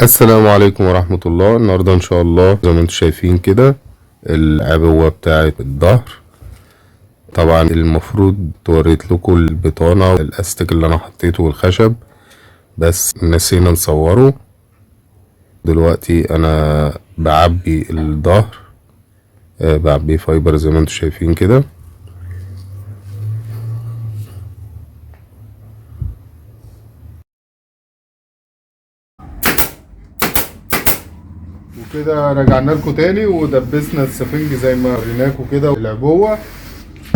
السلام عليكم ورحمة الله. النهاردة ان شاء الله زي ما انتم شايفين كده العبوة بتاعة الظهر. طبعا المفروض توريت لكم البطانة الاستيك اللي انا حطيته والخشب، بس نسينا نصوره. دلوقتي انا بعبي الظهر، بعبي فايبر زي ما انتم شايفين كده. وكده رجعنا لكم تاني ودبسنا السفنج زي ما وريناكم كده العبوة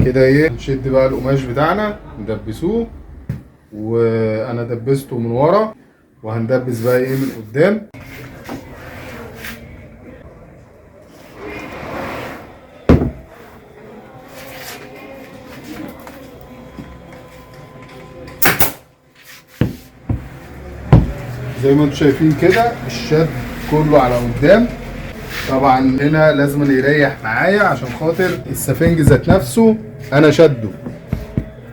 كده. ايه، نشد بقى القماش بتاعنا ندبسوه، وانا دبسته من ورا وهندبس بقى ايه من قدام. زي ما انتم شايفين كده الشد كله على قدام. طبعا هنا لازم يريح معايا عشان خاطر السفنج ذات نفسه انا شده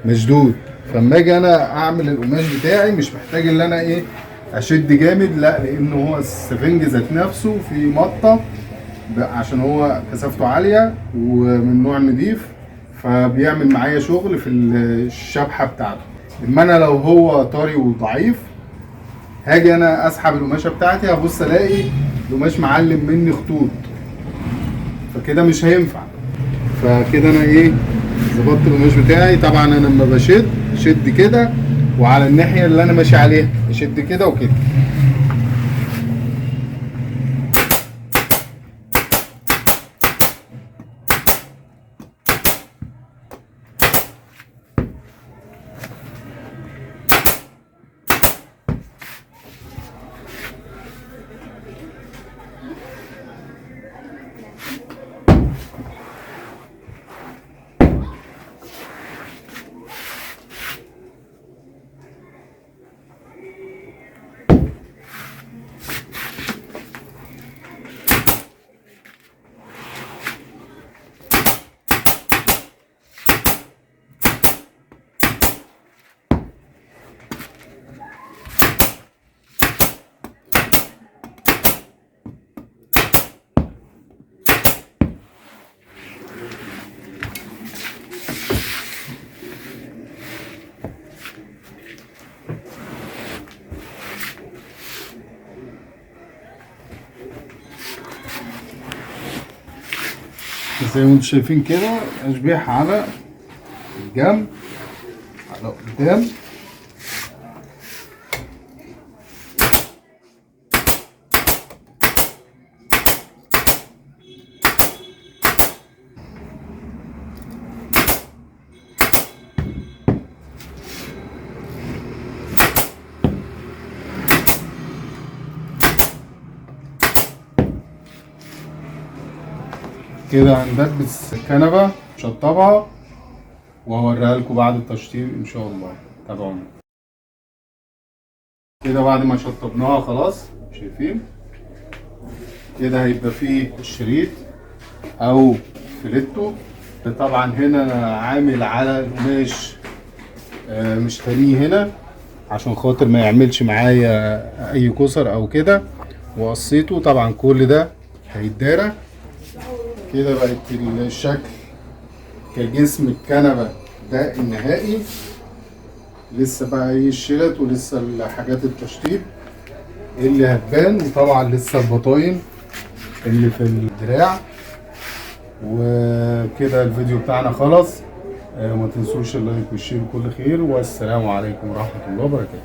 مشدود، فاما اجي انا اعمل القماش بتاعي مش محتاج ان انا ايه اشد جامد، لا، لان هو السفنج ذات نفسه في مطه عشان هو كثافته عاليه ومن نوع نضيف، فبيعمل معايا شغل في الشبحه بتاعته. اما انا لو هو طري وضعيف هاجي انا اسحب القماشه بتاعتي هبص الاقي القماش معلم مني خطوط، فكده مش هينفع. فكده انا ايه ظبطت القماش بتاعي. طبعا انا لما بشد كده وعلى الناحيه اللي انا ماشي عليها بشد كده وكده. زي ما انتم شايفين كده اشبيح على الجنب على قدام. كده هندبس الكنبه شطبها وهوريها لكم بعد التشطيب ان شاء الله. تابعونا. كده بعد ما شطبناها خلاص شايفين كده هيبقى فيه الشريط او فيليتو. طبعا هنا انا عامل على القماش مش تانيه هنا عشان خاطر ما يعملش معايا اي كسر او كده، وقصيته. طبعا كل ده هيتدارى كده. بقت الشكل كجسم الكنبه ده النهائي. لسه بقى ايه الشلت ولسه الحاجات التشطيب اللي هتبان، وطبعا لسه البطاين اللي في الدراع. وكده الفيديو بتاعنا خلص. ما تنسوش اللايك والشير وكل خير، والسلام عليكم ورحمة الله وبركاته.